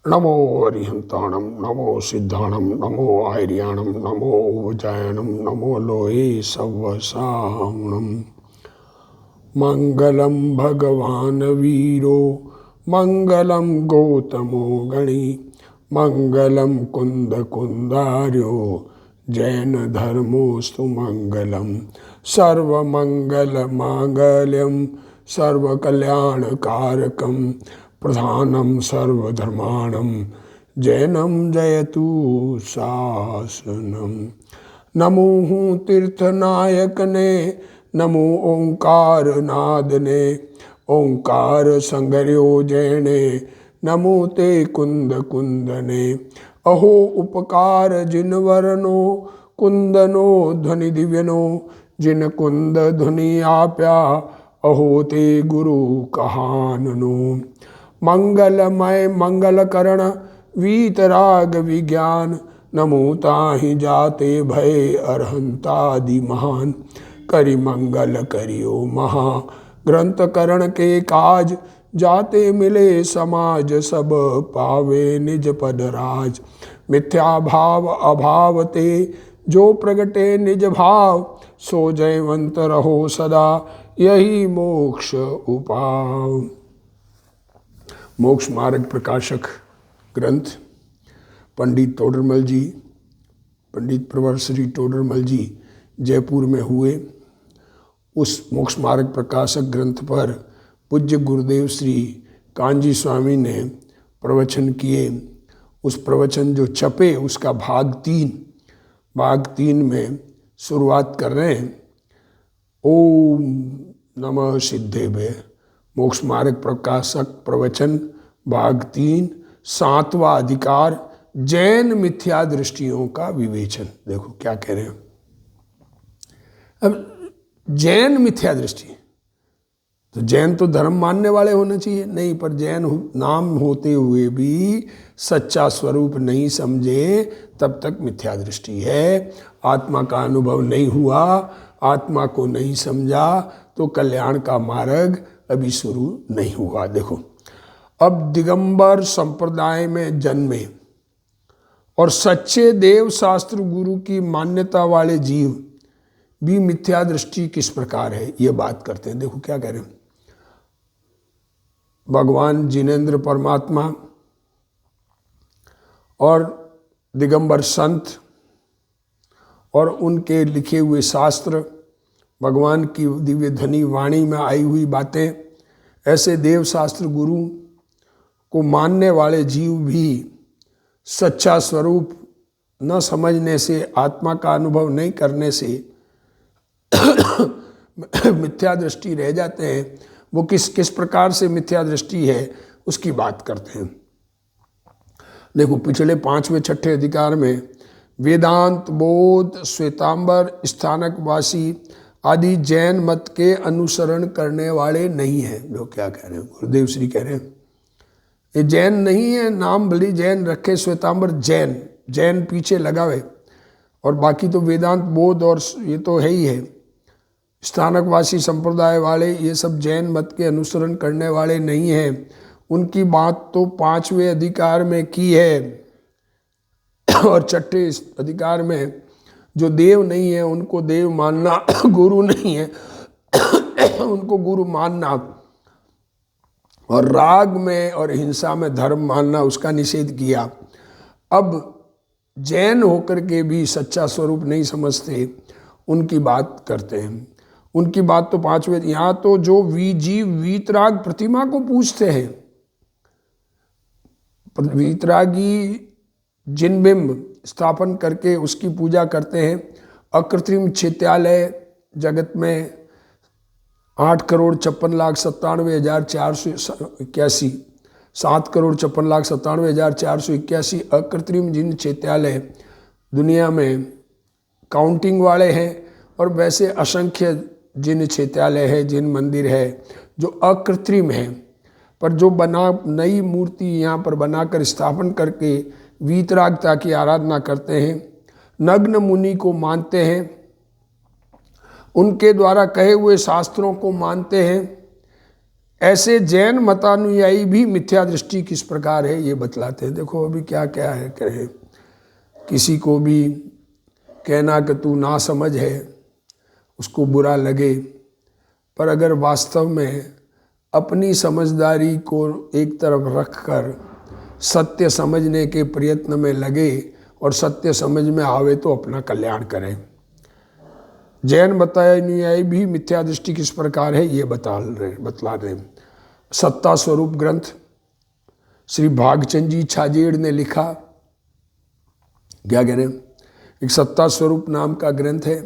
नमो अरिहंताणम, नमो सिद्धाणम, नमो आर्याणम, नमो उज्जयनम, नमो लोहे सवसावणम। मंगलम भगवान वीरो, मंगलम गौतमो गणी, मंगलम कुंद कुंदार्यो, जैन धर्मोस्तु मंगलम। सर्वमंगल मांगल्यम सर्वकल्याणकारकम, प्रधानम सर्वधर्माणम, जैनम जयतु शासनम। नमो तीर्थनायक ने, नमो ओंकार नाद ने, ओंकार संगर्यो जैने, नमो ते कुंद कुंदने। अहो उपकार जिन वरनो, कुंदनो ध्वनि दिव्यनो, जिन कुंद ध्वनि आप्या, अहो ते गुरु कहाननो। मंगलमय मंगल करण, वीतराग विज्ञान, नमो ताहि जाते भय अरहंतादि महान। करि मंगल करियो महा, ग्रंथ करण के काज, जाते मिले समाज सब, पावे निज पद राज। मिथ्या भाव अभाव ते, जो प्रगटे निज भाव, सो जयवंत रहो सदा, यही मोक्ष उपाव। मोक्ष मार्ग प्रकाशक ग्रंथ पंडित टोडरमल जी, पंडित प्रवर श्री टोडरमल जी जयपुर में हुए। उस मोक्ष मार्ग प्रकाशक ग्रंथ पर पूज्य गुरुदेव श्री कांजी स्वामी ने प्रवचन किए। उस प्रवचन जो छपे उसका भाग 3 में शुरुआत कर रहे हैं। ओम नमः सिद्धेभ्य। मोक्ष मार्ग प्रकाशक प्रवचन भाग 3, 7वां अधिकार, जैन मिथ्या दृष्टियों का विवेचन। देखो क्या कह रहे हैं। अब जैन मिथ्या दृष्टि, तो जैन तो धर्म मानने वाले होने चाहिए, नहीं, पर जैन नाम होते हुए भी सच्चा स्वरूप नहीं समझे, तब तक मिथ्या दृष्टि है। आत्मा का अनुभव नहीं हुआ, आत्मा को नहीं समझा, तो कल्याण का मार्ग अभी शुरू नहीं हुआ। देखो, अब दिगंबर संप्रदाय में जन्मे और सच्चे देव शास्त्र गुरु की मान्यता वाले जीव भी मिथ्या दृष्टि किस प्रकार है, ये बात करते हैं। देखो क्या कह रहे हैं। भगवान जिनेंद्र परमात्मा और दिगंबर संत और उनके लिखे हुए शास्त्र, भगवान की दिव्य धनी वाणी में आई हुई बातें, ऐसे देव शास्त्र गुरु को मानने वाले जीव भी सच्चा स्वरूप न समझने से, आत्मा का अनुभव नहीं करने से मिथ्या दृष्टि रह जाते हैं। वो किस प्रकार से मिथ्या दृष्टि है उसकी बात करते हैं। देखो, पिछले 5वें 6ठे अधिकार में वेदांत, बोध, श्वेतांबर, स्थानकवासी आदि जैन मत के अनुसरण करने वाले नहीं हैं। लोग क्या कह रहे हैं, गुरुदेव श्री कह रहे हैं ये जैन नहीं है। नाम भली जैन रखे, श्वेतांबर जैन पीछे लगा हुए, और बाकी तो वेदांत, बोध और ये तो है ही है। स्थानकवासी संप्रदाय वाले ये सब जैन मत के अनुसरण करने वाले नहीं हैं। उनकी बात तो 5वें अधिकार में की है, और 6ठे अधिकार में जो देव नहीं है उनको देव मानना, गुरु नहीं है उनको गुरु मानना, और राग में और हिंसा में धर्म मानना, उसका निषेध किया। अब जैन होकर के भी सच्चा स्वरूप नहीं समझते, उनकी बात करते हैं। उनकी बात तो 5वें, यहाँ तो जो जीव वीतराग प्रतिमा को पूजते हैं, वीतरागी जिनबिंब स्थापन करके उसकी पूजा करते हैं। अकृत्रिम चैत्यालय जगत में 8,56,97,481, 7,56,97,481 अकृत्रिम जिन चैत्यालय दुनिया में काउंटिंग वाले हैं, और वैसे असंख्य जिन चैत्यालय है, जिन मंदिर है जो अकृत्रिम है, पर जो नई मूर्ति यहाँ पर बनाकर स्थापन करके वीतरागता की आराधना करते हैं, नग्न मुनि को मानते हैं, उनके द्वारा कहे हुए शास्त्रों को मानते हैं, ऐसे जैन मतानुयायी भी मिथ्या दृष्टि किस प्रकार है ये बतलाते हैं। देखो अभी क्या क्या है, कहे किसी को भी कहना कि तू ना समझ है, उसको बुरा लगे, पर अगर वास्तव में अपनी समझदारी को एक तरफ रखकर सत्य समझने के प्रयत्न में लगे और सत्य समझ में आवे तो अपना कल्याण करें। जैन मतानुयायी भी मिथ्या दृष्टि किस प्रकार है ये बतला रहे। सत्ता स्वरूप ग्रंथ श्री भागचंद जी छाजेड़ ने लिखा, क्या कह रहे हैं, एक सत्ता स्वरूप नाम का ग्रंथ है।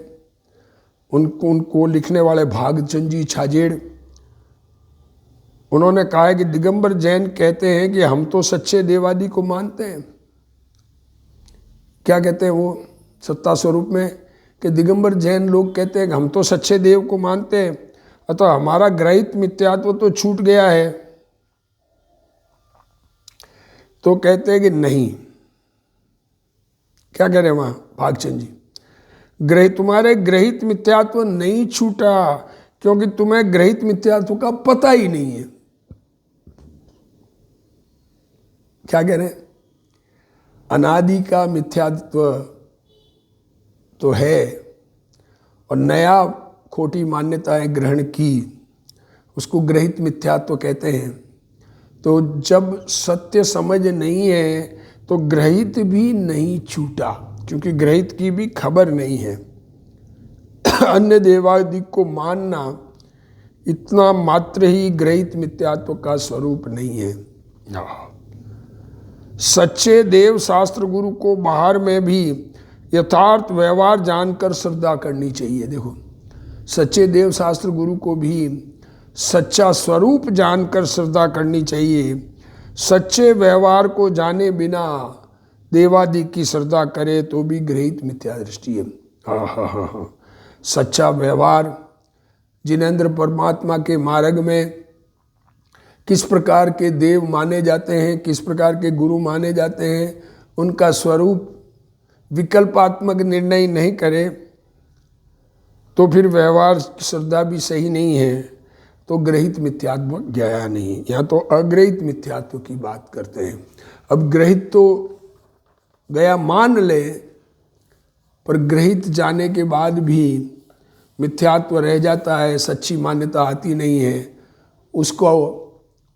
उनको लिखने वाले भागचंद जी छाजेड़, उन्होंने कहा है कि दिगंबर जैन कहते हैं कि हम तो सच्चे देवादि को मानते हैं। क्या कहते हैं वो सत्ता स्वरूप में, कि दिगंबर जैन लोग कहते हैं कि हम तो सच्चे देव को मानते हैं, अतः हमारा ग्रहित मिथ्यात्व तो छूट गया है। तो कहते हैं कि नहीं, क्या कह रहे हैं वहां भागचंद जी, तुम्हारे ग्रहित मिथ्यात्व नहीं छूटा, क्योंकि तुम्हें ग्रहित मिथ्यात्व का पता ही नहीं है। क्या कह रहे हैं, अनादि का मिथ्यात्व तो है और नया खोटी मान्यताएं ग्रहण की, उसको ग्रहित मिथ्यात्व कहते हैं। तो जब सत्य समझ नहीं है तो ग्रहित भी नहीं छूटा, क्योंकि ग्रहित की भी खबर नहीं है। अन्य देवादि को मानना इतना मात्र ही ग्रहित मिथ्यात्व का स्वरूप नहीं है। सच्चे देव शास्त्र गुरु को बाहर में भी यथार्थ व्यवहार जानकर श्रद्धा करनी चाहिए। देखो सच्चे देव शास्त्र गुरु को भी सच्चा स्वरूप जानकर श्रद्धा करनी चाहिए। सच्चे व्यवहार को जाने बिना देवादि की श्रद्धा करे तो भी ग्रहित मिथ्या दृष्टि है। हाँ, सच्चा व्यवहार, जिनेंद्र परमात्मा के मार्ग में किस प्रकार के देव माने जाते हैं, किस प्रकार के गुरु माने जाते हैं, उनका स्वरूप विकल्पात्मक निर्णय नहीं करे तो फिर व्यवहार श्रद्धा भी सही नहीं है, तो ग्रहित मिथ्यात्व गया नहीं। यहाँ तो अग्रहित मिथ्यात्व की बात करते हैं। अब ग्रहित तो गया मान ले, पर ग्रहित जाने के बाद भी मिथ्यात्व रह जाता है, सच्ची मान्यता आती नहीं है, उसको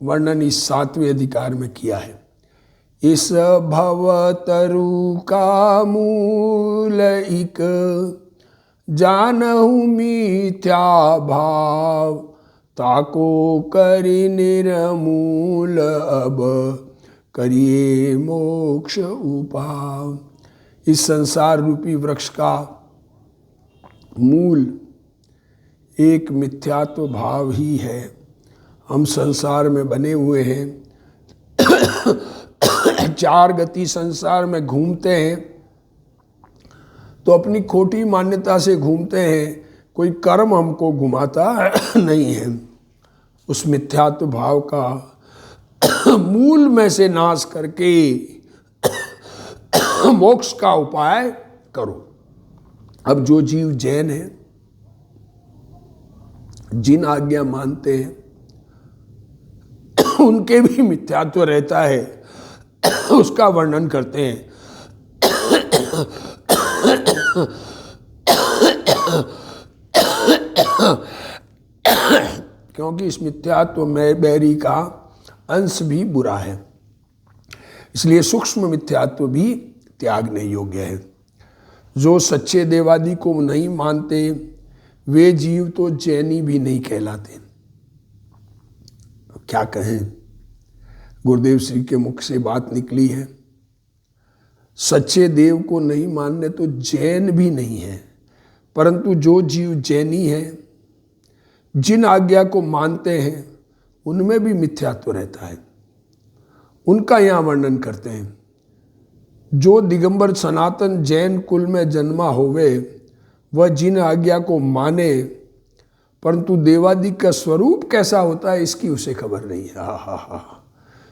वर्णन इस 7वें अधिकार में किया है। इस भवतरु का मूल इक जानहु मिथ्या भाव, ताको करि निर्मूल अब करिए मोक्ष उपाव। इस संसार रूपी वृक्ष का मूल एक मिथ्यात्व भाव ही है। हम संसार में बने हुए हैं, चार गति संसार में घूमते हैं, तो अपनी खोटी मान्यता से घूमते हैं, कोई कर्म हमको घुमाता नहीं है। उस मिथ्यात्व भाव का मूल में से नाश करके मोक्ष का उपाय करो। अब जो जीव जैन है, जिन आज्ञा मानते हैं, उनके भी मिथ्यात्व रहता है, उसका वर्णन करते हैं। क्योंकि इस मिथ्यात्व में बैरी का अंश भी बुरा है, इसलिए सूक्ष्म मिथ्यात्व भी त्यागने योग्य है। जो सच्चे देवादि को नहीं मानते वे जीव तो जैनी भी नहीं कहलाते। क्या कहें, गुरुदेव श्री के मुख से बात निकली है, सच्चे देव को नहीं मानने तो जैन भी नहीं है। परंतु जो जीव जैनी है, जिन आज्ञा को मानते हैं, उनमें भी मिथ्यात्व रहता है। उनका यहाँ वर्णन करते हैं। जो दिगंबर सनातन जैन कुल में जन्मा होवे, वह जिन आज्ञा को माने, परंतु देवादि का स्वरूप कैसा होता है इसकी उसे खबर नहीं है। हा,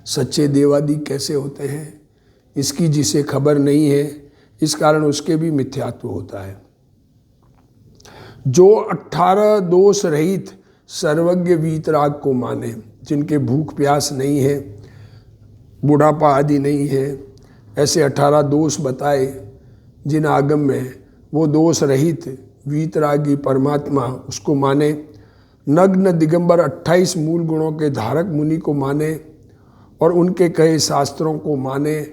सच्चे देवादि कैसे होते हैं इसकी जिसे खबर नहीं है, इस कारण उसके भी मिथ्यात्व होता है। जो 18 दोष रहित सर्वज्ञ वीतराग को माने, जिनके भूख प्यास नहीं है, बुढ़ापा आदि नहीं है, ऐसे 18 दोष बताए जिन आगम में वो दोष रहित वीतरागी परमात्मा उसको माने, नग्न दिगंबर 28 मूल गुणों के धारक मुनि को माने और उनके कहे शास्त्रों को माने,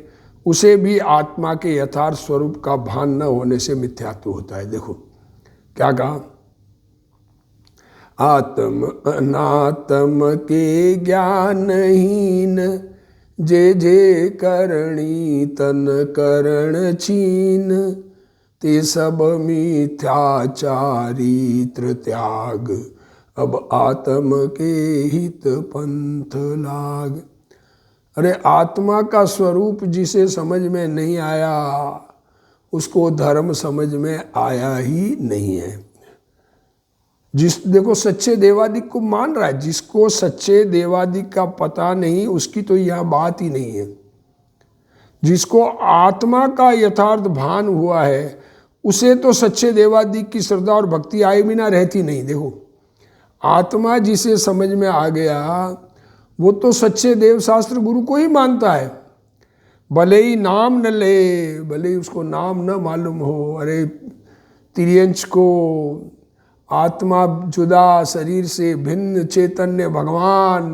उसे भी आत्मा के यथार्थ स्वरूप का भान न होने से मिथ्यात्व होता है। देखो क्या कहा, आत्म अनात्म के ज्ञानहीन जे जे करणी तन करण छीन, ते सब मिथ्याचारित्र त्याग, अब आत्म के हित पंथ लाग। अरे आत्मा का स्वरूप जिसे समझ में नहीं आया उसको धर्म समझ में आया ही नहीं है। देखो सच्चे देवादिक को मान रहा है, जिसको सच्चे देवादिक का पता नहीं उसकी तो यह बात ही नहीं है। जिसको आत्मा का यथार्थ भान हुआ है उसे तो सच्चे देवादिक की श्रद्धा और भक्ति आए बिना रहती नहीं। देखो आत्मा जिसे समझ में आ गया वो तो सच्चे देव शास्त्र गुरु को ही मानता है, भले ही नाम न ले, भले ही उसको नाम न मालूम हो। अरे तिर्यंच को आत्मा जुदा, शरीर से भिन्न चैतन्य भगवान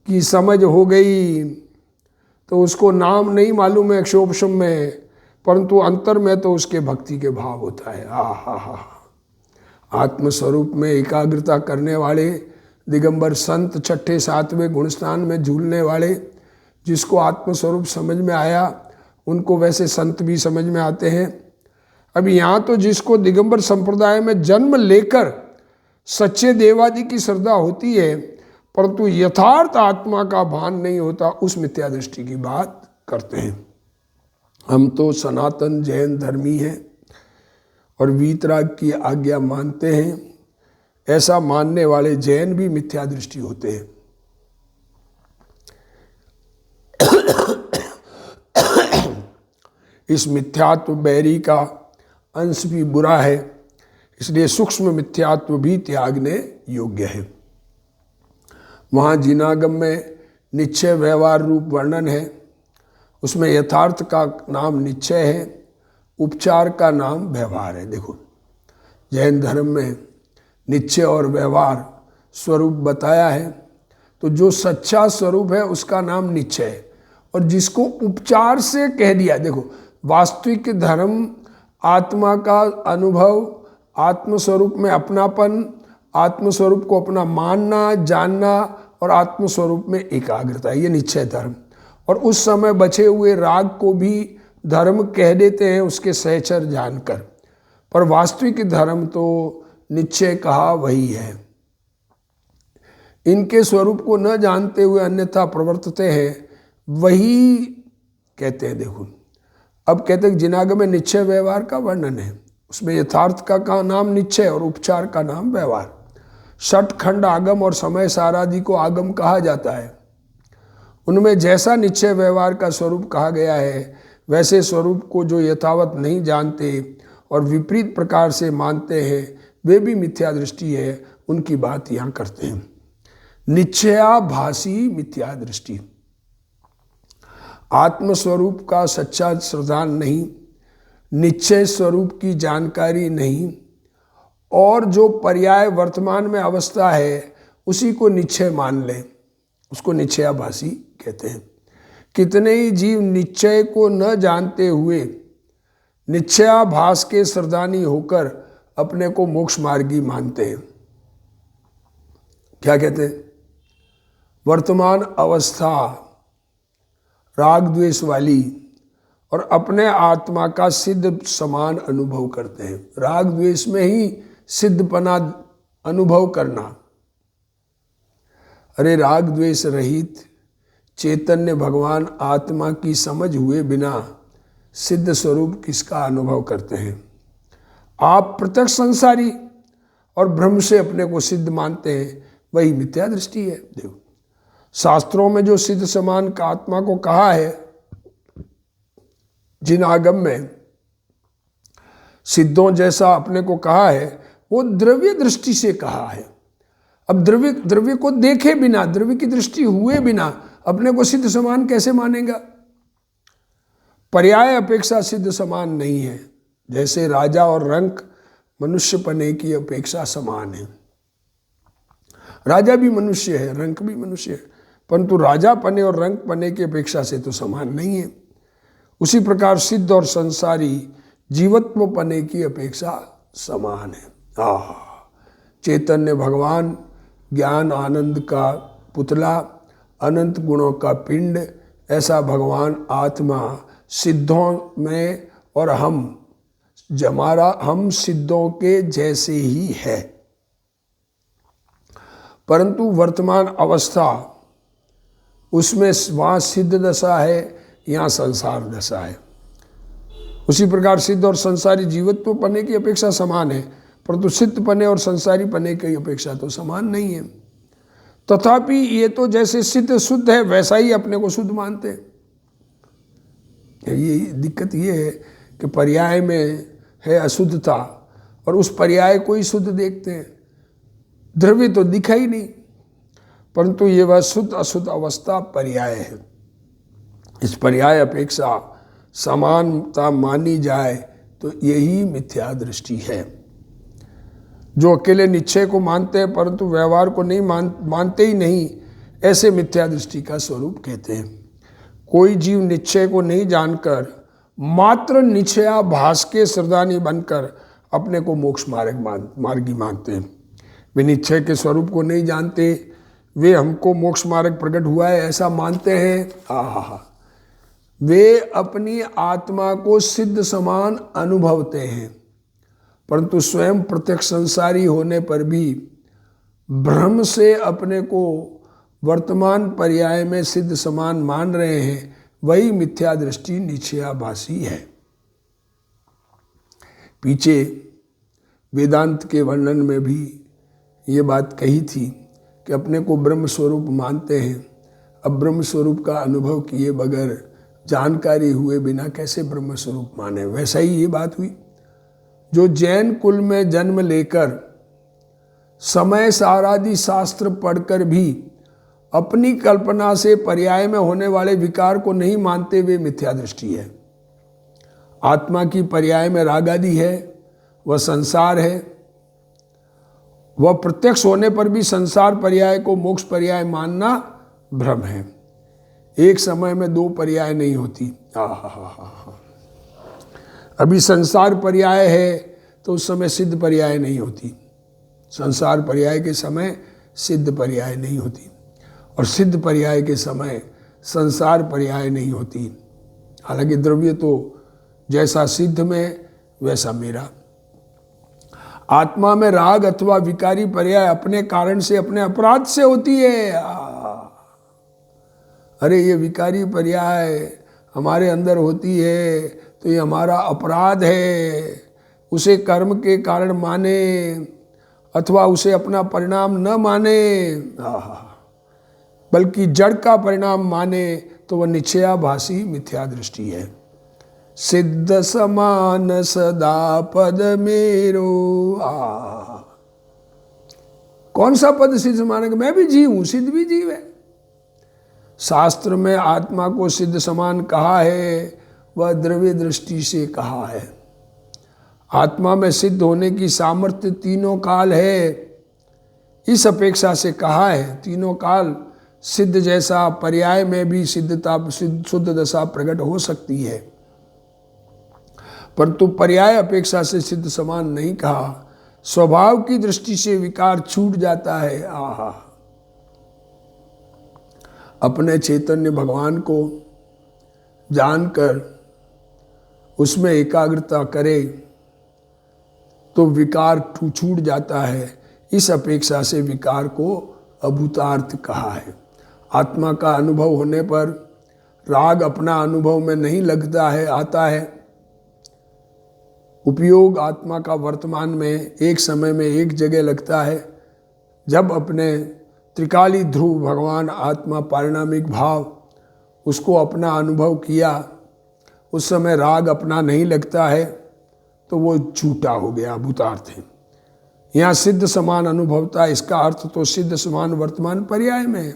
की समझ हो गई तो उसको नाम नहीं मालूम है अक्षोपशम में, परंतु अंतर में तो उसके भक्ति के भाव होता है। हा आत्मस्वरूप में एकाग्रता करने वाले दिगंबर संत छठे सातवें गुणस्थान में झूलने वाले, जिसको आत्मस्वरूप समझ में आया उनको वैसे संत भी समझ में आते हैं। अब यहाँ तो जिसको दिगंबर संप्रदाय में जन्म लेकर सच्चे देवादि की श्रद्धा होती है परंतु यथार्थ आत्मा का भान नहीं होता, उस मिथ्या दृष्टि की बात करते हैं। हम तो सनातन जैन धर्मी हैं और वीतराग की आज्ञा मानते हैं। ऐसा मानने वाले जैन भी मिथ्या दृष्टि होते हैं। इस मिथ्यात्व बैरी का अंश भी बुरा है, इसलिए सूक्ष्म मिथ्यात्व भी त्यागने योग्य है। वहाँ जिनागम में निश्चय व्यवहार रूप वर्णन है, उसमें यथार्थ का नाम निश्चय है, उपचार का नाम व्यवहार है। देखो जैन धर्म में निश्चय और व्यवहार स्वरूप बताया है, तो जो सच्चा स्वरूप है उसका नाम निश्चय है, और जिसको उपचार से कह दिया। देखो वास्तविक धर्म आत्मा का अनुभव, आत्मस्वरूप में अपनापन, आत्मस्वरूप को अपना मानना जानना और आत्मस्वरूप में एकाग्रता, ये निश्चय धर्म। और उस समय बचे हुए राग को भी धर्म कह देते हैं उसके सहचर जानकर, पर वास्तविक धर्म तो निश्चय कहा वही है। इनके स्वरूप को न जानते हुए अन्यथा प्रवर्तते हैं, वही कहते हैं। देखो अब कहते हैं जिनागम में निश्चय व्यवहार का वर्णन है, उसमें यथार्थ का नाम निश्चय और उपचार का नाम व्यवहार। षट खंड आगम और समय सारादि को आगम कहा जाता है। उनमें जैसा निश्चय व्यवहार का स्वरूप कहा गया है वैसे स्वरूप को जो यथावत नहीं जानते और विपरीत प्रकार से मानते हैं वे भी मिथ्या दृष्टि है, उनकी बात यहाँ करते हैं। निश्चयाभासी मिथ्या दृष्टि, आत्मस्वरूप का सच्चा श्रद्धान नहीं, निश्चय स्वरूप की जानकारी नहीं, और जो पर्याय वर्तमान में अवस्था है उसी को निश्चय मान ले, उसको निश्चयाभासी कहते हैं। कितने ही जीव निश्चय को न जानते हुए निश्चयाभास के श्रद्धानी होकर अपने को मोक्ष मार्गी मानते हैं। क्या कहते हैं? वर्तमान अवस्था राग द्वेष वाली और अपने आत्मा का सिद्ध समान अनुभव करते हैं। राग द्वेष में ही सिद्धपना अनुभव करना। अरे राग द्वेष रहित चैतन्य भगवान आत्मा की समझ हुए बिना सिद्ध स्वरूप किसका अनुभव करते हैं? आप प्रत्यक्ष संसारी और ब्रह्म से अपने को सिद्ध मानते हैं, वही मिथ्या दृष्टि है। देखो शास्त्रों में जो सिद्ध समान का आत्मा को कहा है, जिन आगम में सिद्धों जैसा अपने को कहा है, वो द्रव्य दृष्टि से कहा है। अब द्रव्य को देखे बिना, द्रव्य की दृष्टि हुए बिना अपने को सिद्ध समान कैसे मानेगा? पर्याय अपेक्षा सिद्ध समान नहीं है। जैसे राजा और रंक मनुष्य पने की अपेक्षा समान है। राजा भी मनुष्य है, रंक भी मनुष्य है, परंतु राजा पने और रंक पने की अपेक्षा से तो समान नहीं है। उसी प्रकार सिद्ध और संसारी जीवत्व पने की अपेक्षा समान है। चैतन्य भगवान ज्ञान आनंद का पुतला, अनंत गुणों का पिंड, ऐसा भगवान आत्मा सिद्धों में और हम सिद्धों के जैसे ही है, परंतु वर्तमान अवस्था उसमें वहाँ सिद्ध दशा है, यहाँ संसार दशा है। उसी प्रकार सिद्ध और संसारी जीवत्व पने की अपेक्षा समान है, परंतु सिद्ध पने और संसारी पने की अपेक्षा तो समान नहीं है। तथापि ये तो जैसे सिद्ध शुद्ध है वैसा ही अपने को शुद्ध मानते हैं। ये दिक्कत ये है कि पर्याय में है अशुद्धता और उस पर्याय को ही शुद्ध देखते हैं। द्रव्य तो दिखा ही नहीं, परंतु ये वह शुद्ध अशुद्ध अवस्था पर्याय है। इस पर्याय अपेक्षा समानता मानी जाए तो यही मिथ्या दृष्टि है। जो अकेले निश्चय को मानते हैं परंतु व्यवहार को नहीं मानते ही नहीं, ऐसे मिथ्या दृष्टि का स्वरूप कहते हैं। कोई जीव निश्चय को नहीं जानकर मात्र निश्चयाभास के श्रद्धानी बनकर अपने को मोक्ष मार्गी मानते हैं। वे निश्चय के स्वरूप को नहीं जानते, वे हमको मोक्ष मार्ग प्रकट हुआ है ऐसा मानते हैं। वे अपनी आत्मा को सिद्ध समान अनुभवते हैं, परंतु स्वयं प्रत्यक्ष संसारी होने पर भी भ्रम से अपने को वर्तमान पर्याय में सिद्ध समान मान रहे हैं। वही मिथ्या दृष्टि निश्चयाभासी है। पीछे वेदांत के वर्णन में भी ये बात कही थी कि अपने को ब्रह्म स्वरूप मानते हैं। अब ब्रह्म स्वरूप का अनुभव किए बगैर, जानकारी हुए बिना कैसे ब्रह्म स्वरूप माने? वैसा ही ये बात हुई। जो जैन कुल में जन्म लेकर समय सारादि शास्त्र पढ़कर भी अपनी कल्पना से पर्याय में होने वाले विकार को नहीं मानते, वे मिथ्या दृष्टि है। आत्मा की पर्याय में राग आदि है, वह संसार है। वह प्रत्यक्ष होने पर भी संसार पर्याय को मोक्ष पर्याय मानना भ्रम है। एक समय में दो पर्याय नहीं होती। अभी संसार पर्याय है तो उस समय सिद्ध पर्याय नहीं होती। संसार पर्याय के समय सिद्ध पर्याय नहीं होती, और सिद्ध पर्याय के समय संसार पर्याय नहीं होती। हालांकि द्रव्य तो जैसा सिद्ध में वैसा मेरा। आत्मा में राग अथवा विकारी पर्याय अपने कारण से, अपने अपराध से होती है। अरे ये विकारी पर्याय हमारे अंदर होती है तो ये हमारा अपराध है। उसे कर्म के कारण माने अथवा उसे अपना परिणाम न माने, बल्कि जड़ का परिणाम माने तो वह निश्चयाभासी मिथ्या दृष्टि है। सिद्ध समान सदा पद मेरो। कौन सा पद सिद्ध मानेगा? मैं भी जीव हूं, सिद्ध भी जीव है। शास्त्र में आत्मा को सिद्ध समान कहा है, वह द्रव्य दृष्टि से कहा है। आत्मा में सिद्ध होने की सामर्थ्य तीनों काल है, इस अपेक्षा से कहा है। तीनों काल सिद्ध जैसा पर्याय में भी सिद्धता शुद्ध दशा प्रकट हो सकती है, परंतु पर्याय अपेक्षा से सिद्ध समान नहीं कहा। स्वभाव की दृष्टि से विकार छूट जाता है। अपने चैतन्य भगवान को जानकर उसमें एकाग्रता करे तो विकार छूट जाता है। इस अपेक्षा से विकार को अभूतार्थ कहा है। आत्मा का अनुभव होने पर राग अपना अनुभव में नहीं लगता है, आता है। उपयोग आत्मा का वर्तमान में एक समय में एक जगह लगता है। जब अपने त्रिकाली ध्रुव भगवान आत्मा पारिणामिक भाव उसको अपना अनुभव किया, उस समय राग अपना नहीं लगता है तो वो झूठा हो गया, भूतार्थ है। यहाँ सिद्ध समान अनुभवता, इसका अर्थ तो सिद्ध समान वर्तमान पर्याय में है।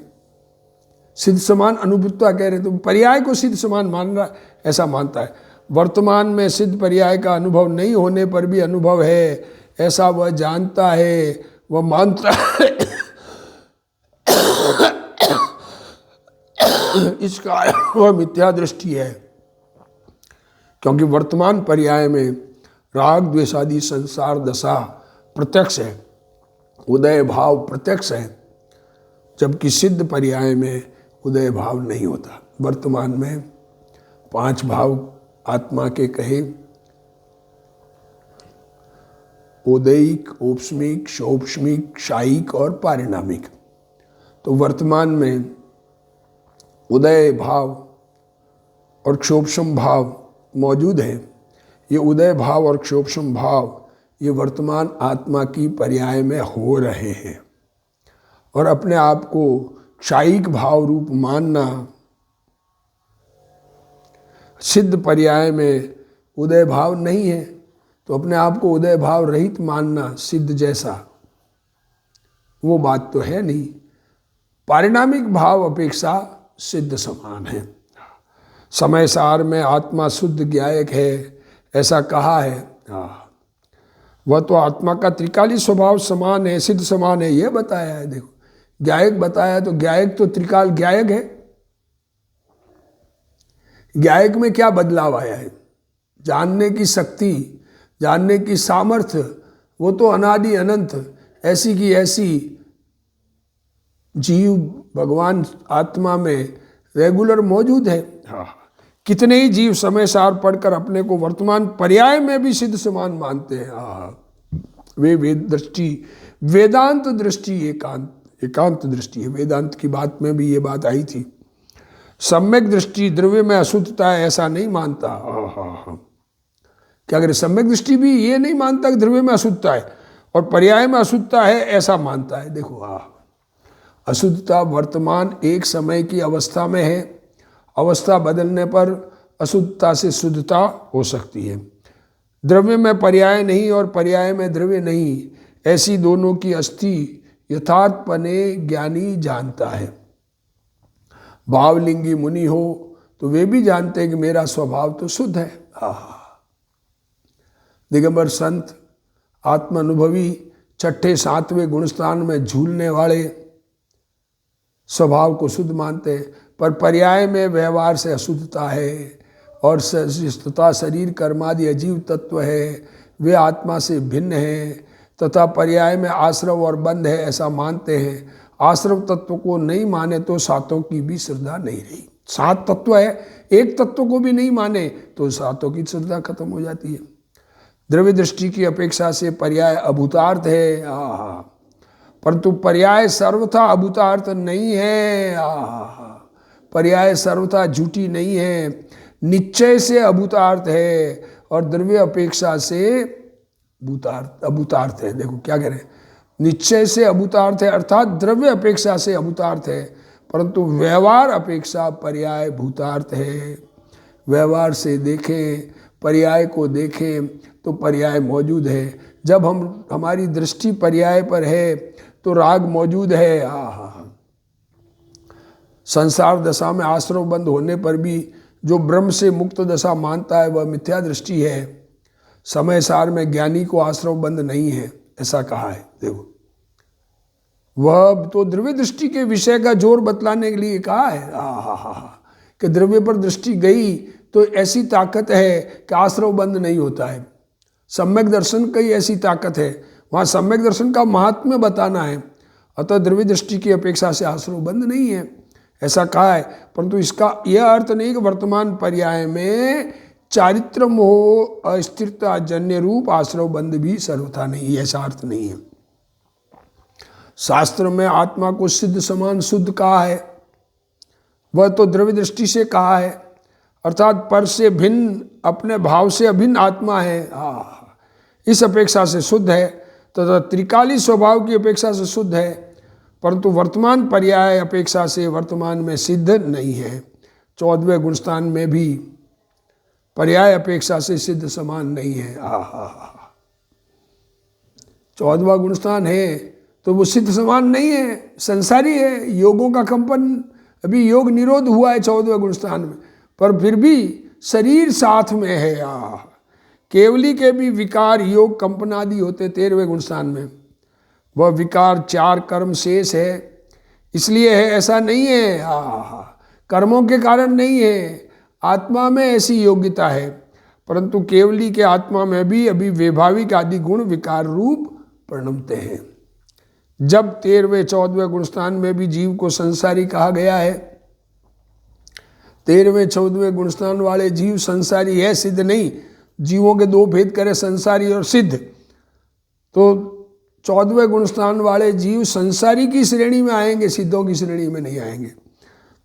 सिद्ध समान अनुभवता कह रहे तो पर्याय को सिद्ध समान मान रहा, ऐसा मानता है। वर्तमान में सिद्ध पर्याय का अनुभव नहीं होने पर भी अनुभव है, ऐसा वह जानता है, वह मानता है। इसका वह मिथ्या दृष्टि है, क्योंकि वर्तमान पर्याय में राग द्वेषादि संसार दशा प्रत्यक्ष है, उदय भाव प्रत्यक्ष है, जबकि सिद्ध पर्याय में उदय भाव नहीं होता। वर्तमान में 5 भाव आत्मा के कहे, उदयिक, औपस्मिक, शौपस्मिक, शायिक और पारिणामिक। तो वर्तमान में उदय भाव और क्षोभसम भाव मौजूद है। ये उदय भाव और क्षोभसम भाव ये वर्तमान आत्मा की पर्याय में हो रहे हैं, और अपने आप को क्षायिक भाव रूप मानना, सिद्ध पर्याय में उदय भाव नहीं है तो अपने आप को उदय भाव रहित मानना सिद्ध जैसा, वो बात तो है नहीं। पारिणामिक भाव अपेक्षा सिद्ध समान है। समय सार में आत्मा शुद्ध ज्ञायक है, ऐसा कहा है। वह तो आत्मा का त्रिकाली स्वभाव समान है, सिद्ध समान है, यह बताया है। देखो ज्ञायक बताया, तो ज्ञायक तो त्रिकाल ज्ञायक है। ज्ञायक में क्या बदलाव आया है? जानने की शक्ति, जानने की सामर्थ्य, वो तो अनादि अनंत ऐसी की ऐसी जीव भगवान आत्मा में रेगुलर मौजूद है। कितने ही जीव समय सार पढ़कर अपने को वर्तमान पर्याय में भी सिद्ध समान मानते हैं। वे वेद दृष्टि, वेदांत दृष्टि एकांत दृष्टि है। वेदांत की बात में भी ये बात आई थी। सम्यक दृष्टि द्रव्य में अशुद्धता है ऐसा नहीं मानता। क्या करे, सम्यक दृष्टि भी ये नहीं मानता कि द्रव्य में अशुद्धता है, और पर्याय में अशुद्धता है ऐसा मानता है। देखो अशुद्धता वर्तमान एक समय की अवस्था में है, अवस्था बदलने पर अशुद्धता से शुद्धता हो सकती है। द्रव्य में पर्याय नहीं और पर्याय में द्रव्य नहीं, ऐसी दोनों की अस्थि यथार्थपने ज्ञानी जानता है। भावलिंगी मुनि हो तो वे भी जानते हैं कि मेरा स्वभाव तो शुद्ध है। दिगंबर संत आत्मानुभवी 6ठे 7वें गुणस्थान में झूलने वाले स्वभाव को शुद्ध मानते हैं, पर पर्याय में व्यवहार से अशुद्धता है और तथा शरीर कर्मादि अजीव तत्व है, वे आत्मा से भिन्न हैं, तथा पर्याय में आश्रव और बंध है ऐसा मानते हैं। आश्रव तत्व को नहीं माने तो सातों की भी श्रद्धा नहीं रही। 7 तत्व है, एक तत्व को भी नहीं माने तो सातों की श्रद्धा खत्म हो जाती है। द्रव्य दृष्टि की अपेक्षा से पर्याय अभूतार्थ है, परंतु पर्याय सर्वथा अभूतार्थ नहीं है। पर्याय सर्वथा झूठी नहीं है, निश्चय से अभूतार्थ है और द्रव्य अपेक्षा से अभूतार्थ है। देखो क्या कह रहे हैं, निश्चय से अभूतार्थ है अर्थात द्रव्य अपेक्षा से अभूतार्थ है, परंतु व्यवहार अपेक्षा पर्याय भूतार्थ है। व्यवहार से देखें, पर्याय को देखें तो पर्याय मौजूद है। जब हमारी दृष्टि पर्याय पर है तो राग मौजूद है। संसार दशा में आश्रव बंद होने पर भी जो ब्रह्म से मुक्त दशा मानता है वह मिथ्या दृष्टि है। समय सार में ज्ञानी को आश्रव बंद नहीं है ऐसा कहा है। देखो वह तो द्रव्य दृष्टि के विषय का जोर बतलाने के लिए कहा है कि द्रव्य पर दृष्टि गई तो ऐसी ताकत है कि आश्रव बंद नहीं होता है। सम्यक दर्शन की ऐसी ताकत है, वहाँ सम्यक दर्शन का महात्म्य बताना है। अतः द्रव्य दृष्टि की अपेक्षा से आश्रव बंद नहीं है ऐसा कहा है, परंतु इसका यह अर्थ नहीं कि वर्तमान पर्याय में चारित्र मोह अस्थिरता जन्य रूप आश्रव बंद भी सर्वथा नहीं, ऐसा अर्थ नहीं है। शास्त्र में आत्मा को सिद्ध समान शुद्ध कहा है, वह तो द्रव्य दृष्टि से कहा है, अर्थात पर से भिन्न अपने भाव से अभिन्न आत्मा है, इस अपेक्षा से शुद्ध है, तथा त्रिकाली स्वभाव की अपेक्षा से शुद्ध है, परंतु वर्तमान पर्याय अपेक्षा से वर्तमान में सिद्ध नहीं है। 14वें गुणस्थान में भी पर्याय अपेक्षा से सिद्ध समान नहीं है। 14वां गुणस्थान है तो वो सिद्ध समान नहीं है, संसारी है। योगों का कंपन, अभी योग निरोध हुआ है 14वें गुणस्थान में, पर फिर भी शरीर साथ में है। केवली के भी विकार योग कंपन आदि होते 13वें गुणस्थान में। वह विकार 4 कर्म शेष है, इसलिए है, ऐसा नहीं है। कर्मों के कारण नहीं है, आत्मा में ऐसी योग्यता है। परंतु केवली के आत्मा में भी अभी वैभाविक आदि गुण विकार रूप परिणमते हैं। जब 13वें 14वें गुणस्थान में भी जीव को संसारी कहा गया है, 13वें 14वें गुणस्थान वाले जीव संसारी है, सिद्ध नहीं। जीवों के 2 भेद करें, संसारी और सिद्ध, तो 14वें गुणस्थान वाले जीव संसारी की श्रेणी में आएंगे, सिद्धों की श्रेणी में नहीं आएंगे।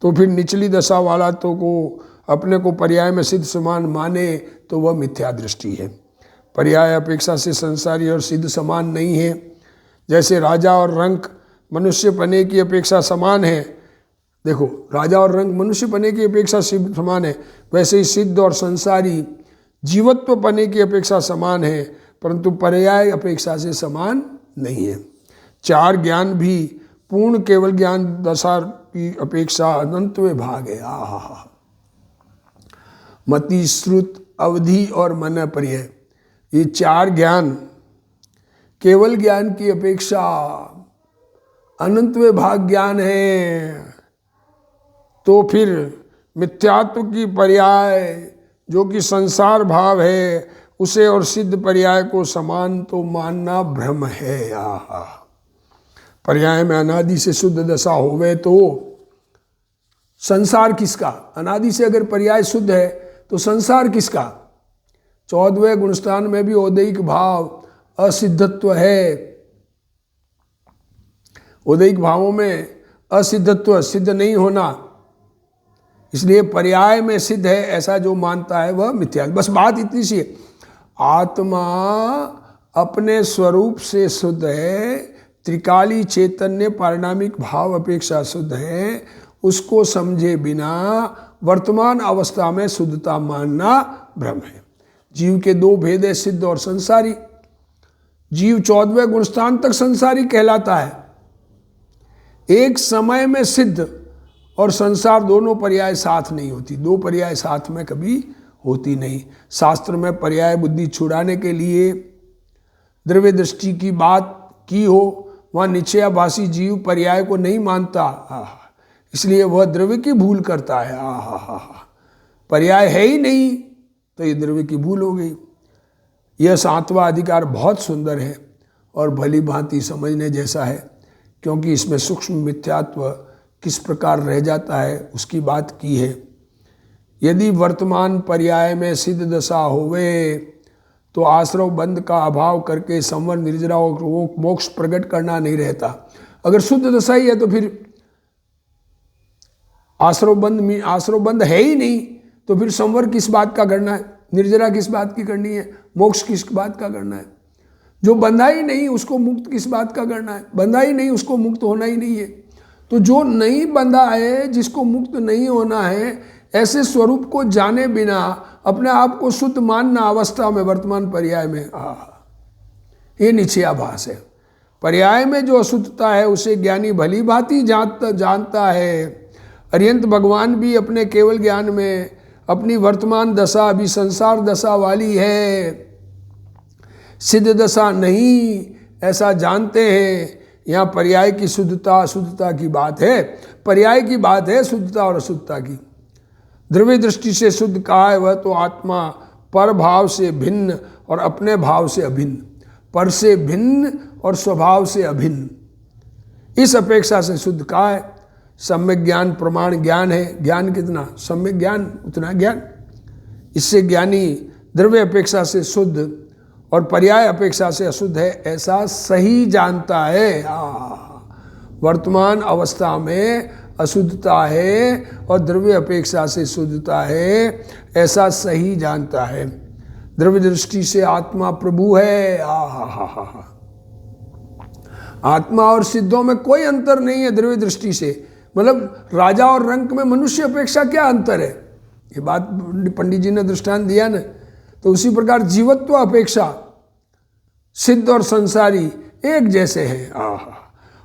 तो फिर निचली दशा वाला तो को अपने को पर्याय में सिद्ध समान माने तो वह मिथ्या दृष्टि है। पर्याय अपेक्षा से संसारी और सिद्ध समान नहीं है। जैसे राजा और रंक मनुष्य पने की अपेक्षा समान है, देखो राजा और रंक मनुष्य पने की अपेक्षा सिद्ध समान है, वैसे ही सिद्ध और संसारी जीवत्व पने की अपेक्षा समान है, परंतु पर्याय अपेक्षा से समान नहीं है। 4 ज्ञान भी पूर्ण केवल ज्ञान दशा की अपेक्षा अनंतवें भाग है। मति, श्रुत, अवधि और मन पर्याय, ये 4 ज्ञान केवल ज्ञान की अपेक्षा अनंतवें भाग ज्ञान है। तो फिर मिथ्यात्व की पर्याय जो कि संसार भाव है, उसे और सिद्ध पर्याय को समान तो मानना भ्रम है। पर्याय में अनादि से शुद्ध दशा होवे तो संसार किसका? अनादि से अगर पर्याय शुद्ध है तो संसार किसका? 14वें गुणस्थान में भी औदैहिक भाव असिद्धत्व है। औदैहिक भावों में असिद्धत्व, सिद्ध नहीं होना, इसलिए पर्याय में सिद्ध है ऐसा जो मानता है वह मिथ्या। बस बात इतनी सी है, आत्मा अपने स्वरूप से शुद्ध है, त्रिकाली चैतन्य पारिणामिक भाव अपेक्षा शुद्ध है, उसको समझे बिना वर्तमान अवस्था में शुद्धता मानना भ्रम है। जीव के 2 भेद है, सिद्ध और संसारी। जीव 14वें गुणस्थान तक संसारी कहलाता है, एक समय में सिद्ध और संसार दोनों पर्याय साथ नहीं होती, 2 पर्याय साथ में कभी होती नहीं। शास्त्र में पर्याय बुद्धि छुड़ाने के लिए द्रव्य दृष्टि की बात की हो, वहाँ निश्चयाभासी जीव पर्याय को नहीं मानता, इसलिए वह द्रव्य की भूल करता है। पर्याय है ही नहीं तो ये द्रव्य की भूल हो गई। यह 7वां अधिकार बहुत सुंदर है और भली भांति समझने जैसा है, क्योंकि इसमें सूक्ष्म मिथ्यात्व किस प्रकार रह जाता है उसकी बात की है। यदि वर्तमान पर्याय में सिद्ध दशा होवे तो आश्रव बंध का अभाव करके संवर निर्जरा और मोक्ष प्रकट करना नहीं रहता। अगर शुद्ध दशा ही है तो फिर आश्रव बंध है ही नहीं, तो फिर संवर किस बात का करना है, निर्जरा किस बात की करनी है, मोक्ष किस बात का करना है। जो बंधा ही नहीं उसको मुक्त किस बात का करना है, बंधा ही नहीं उसको मुक्त होना ही नहीं है। तो जो नहीं बंधा है, जिसको मुक्त नहीं होना है, ऐसे स्वरूप को जाने बिना अपने आप को शुद्ध मानना अवस्था में वर्तमान पर्याय में ये निश्चयाभास है। पर्याय में जो अशुद्धता है उसे ज्ञानी भली भांति जानता है। अरिहंत भगवान भी अपने केवल ज्ञान में अपनी वर्तमान दशा अभी संसार दशा वाली है, सिद्ध दशा नहीं, ऐसा जानते हैं। यहाँ पर्याय की शुद्धता अशुद्धता की बात है, पर्याय की बात है शुद्धता और अशुद्धता की। द्रव्य दृष्टि से शुद्ध कहा है वह तो आत्मा पर भाव से भिन्न और अपने भाव से अभिन्न, पर से भिन्न और स्वभाव से अभिन्न, इस अपेक्षा से शुद्ध कहा है। सम्यक ज्ञान प्रमाण ज्ञान है, ज्ञान कितना सम्यक ज्ञान उतना ज्ञान। इससे ज्ञानी द्रव्य अपेक्षा से शुद्ध और पर्याय अपेक्षा से अशुद्ध है ऐसा सही जानता है। वर्तमान अवस्था में अशुद्धता है और द्रव्य अपेक्षा से शुद्धता है ऐसा सही जानता है। द्रव्य दृष्टि से आत्मा प्रभु है। आत्मा और सिद्धों में कोई अंतर नहीं है द्रव्य दृष्टि से। मतलब राजा और रंक में मनुष्य अपेक्षा क्या अंतर है, ये बात पंडित जी ने दृष्टांत दिया ना। तो उसी प्रकार जीवत्व अपेक्षा सिद्ध और संसारी एक जैसे हैं। आहा।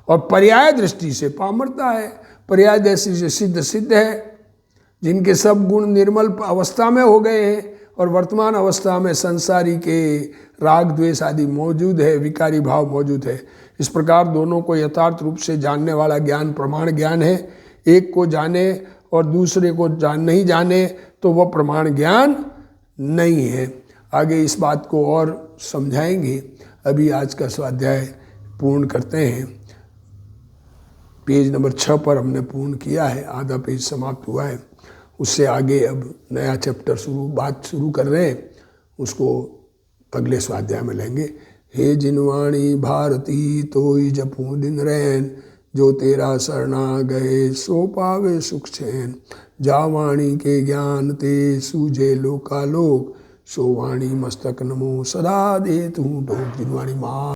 और पर्याय दृष्टि से पामरता है, पर्याय दृष्टि से सिद्ध सिद्ध है, जिनके सब गुण निर्मल अवस्था में हो गए हैं और वर्तमान अवस्था में संसारी के राग द्वेष आदि मौजूद है, विकारी भाव मौजूद है। इस प्रकार दोनों को यथार्थ रूप से जानने वाला ज्ञान प्रमाण ज्ञान है। एक को जाने और दूसरे को नहीं जाने तो वह प्रमाण ज्ञान नहीं है। आगे इस बात को और समझाएंगे। अभी आज का स्वाध्याय पूर्ण करते हैं। पेज नंबर 6 पर हमने पूर्ण किया है, आधा पेज समाप्त हुआ है। उससे आगे अब नया चैप्टर बात शुरू कर रहे हैं, उसको अगले स्वाध्याय में लेंगे। हे जिनवाणी भारती तोई जपू दिन रैन, जो तेरा शरणा गए सो पावे सुख चैन। जा वाणी के ज्ञान ते सूझे लोकालोक, सो वाणी मस्तक नमो सदा दे तू डोक। जिनवाणी माँ।